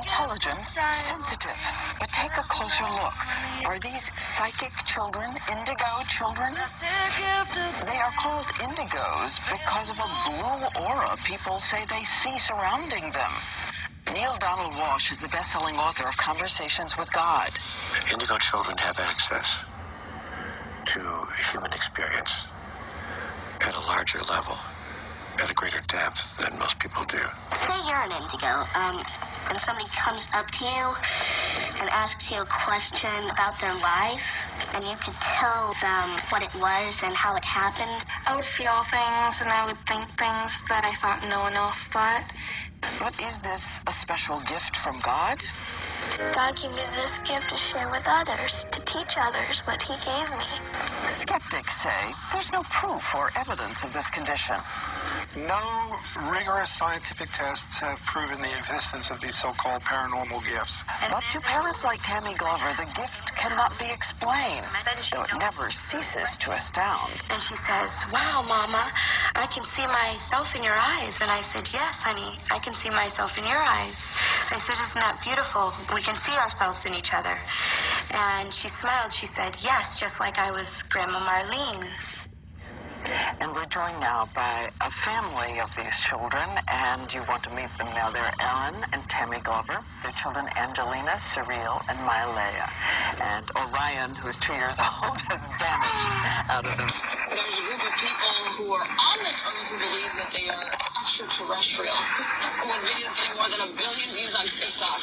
intelligent, sensitive. But take a closer look. Are these psychic children Indigo children? They are called Indigos because of a blue aura people say they see surrounding them. Neil Donald Walsh is the best-selling author of Conversations with God. Indigo children have access to human experience at a larger level, at a greater depth than most people do. Say you're an Indigo, and somebody comes up to you and asks you a question about their life, and you could tell them what it was and how it happened. I would feel things, and I would think things that I thought no one else thought. But is this a special gift from God? God gave me this gift to share with others, to teach others what he gave me. Skeptics say there's no proof or evidence of this condition. No rigorous scientific tests have proven the existence of these so-called paranormal gifts. But to parents like Tammy Glover, the gift cannot be explained, though it never ceases to astound. And she says, "Wow, Mama, I can see myself in your eyes." And I said, "Yes, honey, I can see myself in your eyes." I said, "Isn't that beautiful? We can see ourselves in each other." And she smiled. She said, "Yes, just like I was Grandma Marlene." And we're joined now by a family of these children, and you want to meet them now. They're Aaron and Tammy Glover. Their children, Angelina, Cyril, and Mylea. And Orion, who is 2 years old, has vanished out of them. There's a group of people who are on this earth who believe that they are extraterrestrial. One video is getting more than 1 billion views on TikTok.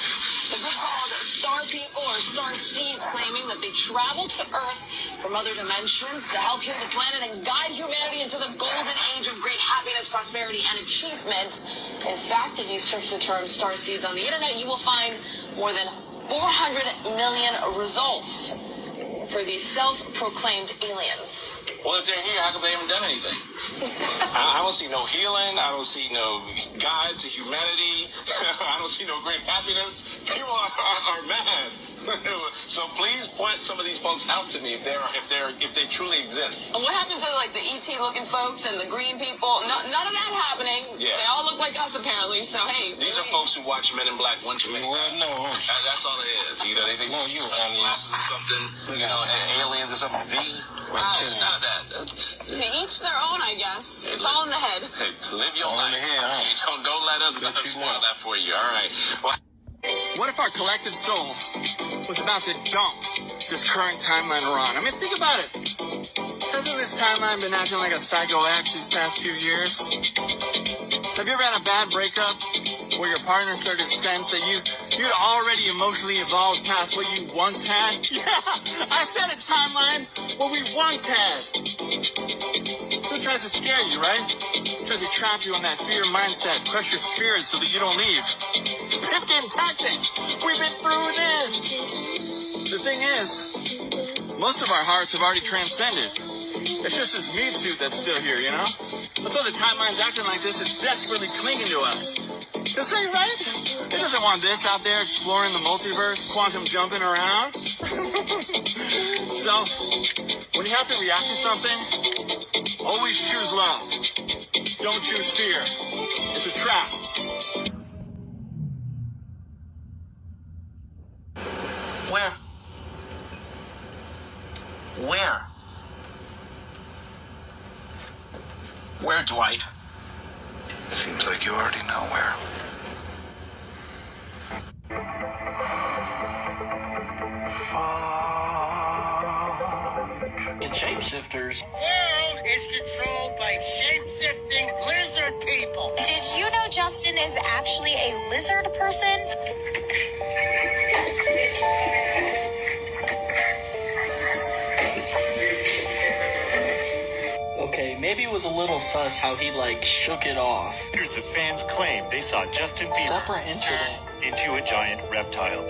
The group called Star People or Starseed claiming that they travel to Earth from other dimensions to help heal the planet and guide humanity into the golden age of great happiness, prosperity, and achievement. In fact, if you search the term Starseeds on the internet, you will find more than 400 million results for these self-proclaimed aliens. Well, if they're here, how come they haven't done anything? I don't see no healing. I don't see no guides to humanity. I don't see no great happiness. People are mad. So please point some of these folks out to me if they truly exist. And what happened to like the ET looking folks and the green people? None of that happening. Yeah. They all look like us apparently. So hey, these are folks who watch Men in Black one too many times. Well, no. That's all it is. You know, they think you glasses or something. You know, and aliens or something. None of that. To each their own, I guess. It's all in the head. Hey, live your life. Hey, don't let us spoil that for you. All right. Well, what if our collective soul was about to dump this current timeline we're on? I mean, think about it. Hasn't this timeline been acting like a psycho ex these past few years? Have you ever had a bad breakup where your partner started to sense that you'd already emotionally evolved past what you once had? Yeah, I said a timeline what we once had. Still tries to scare you, right? Tries to trap you on that fear mindset, crush your spirit so that you don't leave. Pip game tactics. We've been through this. The thing is, most of our hearts have already transcended. It's just this meat suit that's still here, you know? That's why the timeline's acting like this. It's desperately clinging to us. Cause say, right? It doesn't want this out there exploring the multiverse, quantum jumping around. So, when you have to react to something, always choose love. Don't choose fear. It's a trap. Where? where, Dwight? Seems like you already know where. And shapeshifters. World is controlled by shape-shifting lizard people. Did you know Justin is actually a lizard person? Okay, maybe it was a little sus how he, shook it off. Hundreds of fans claim they saw Justin Bieber Separate incident. into a giant reptile.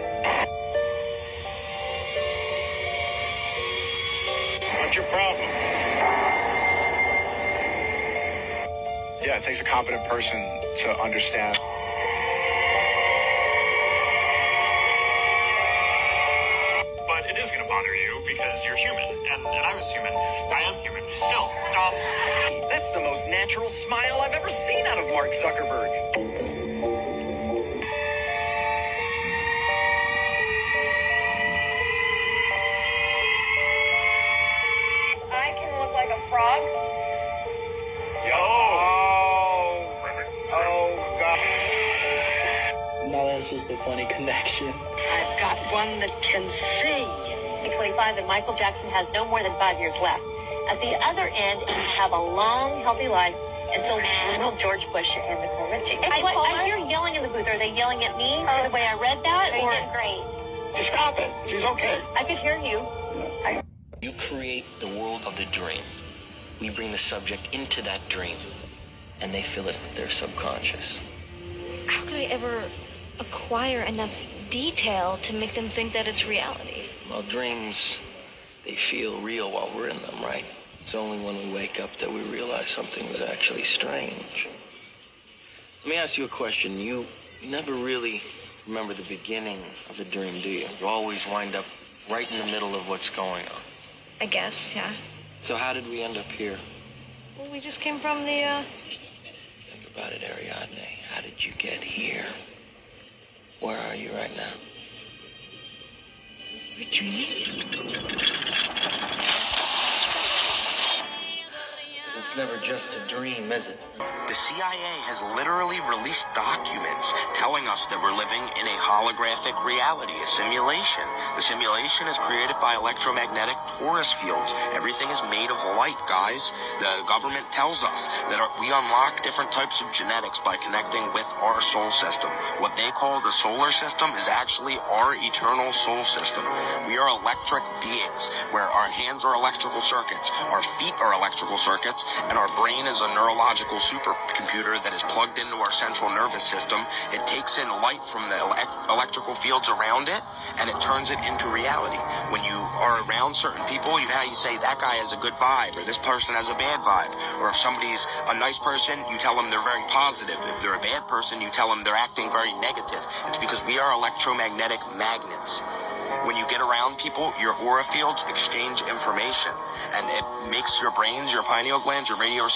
What's your problem? Yeah, it takes a competent person to understand. But it is going to bother you because you're human, and I was human. I am human. Still, That's the most natural smile I've ever seen out of Mark Zuckerberg. just a funny connection. I've got one that can see. 25 and Michael Jackson has no more than 5 years left. At the other end, you have a long, healthy life, and so will George Bush and Nicole Richie. I hear yelling in the booth. Are they yelling at me for the way I read that? You did great. Just stop it. She's okay. I could hear you. You create the world of the dream. We bring the subject into that dream, and they fill it with their subconscious. How could I ever acquire enough detail to make them think that it's reality? Well, dreams, they feel real while we're in them, right? It's only when we wake up that we realize something is actually strange. Let me ask you a question. You never really remember the beginning of a dream, do you? You always wind up right in the middle of what's going on. I guess, yeah. So how did we end up here? Well, we just came from the, Think about it, Ariadne. How did you get here? Where are you right now? we're dreaming. It's never just a dream, is it? The CIA has literally released documents telling us that we're living in a holographic reality, a simulation. The simulation is created by electromagnetic torus fields. Everything is made of light, guys. The government tells us that we unlock different types of genetics by connecting with our soul system. What they call the solar system is actually our eternal soul system. We are electric beings, where our hands are electrical circuits, our feet are electrical circuits, and our brain is a neurological supercomputer that is plugged into our central nervous system. It takes in light from the electrical fields around it, and it turns it into reality. When you are around certain people, you say that guy has a good vibe, or this person has a bad vibe. Or if somebody's a nice person, you tell them they're very positive. If they're a bad person, you tell them they're acting very negative. It's because we are electromagnetic magnets. When you get around people, your aura fields exchange information, and it makes your brains, your pineal glands, your radio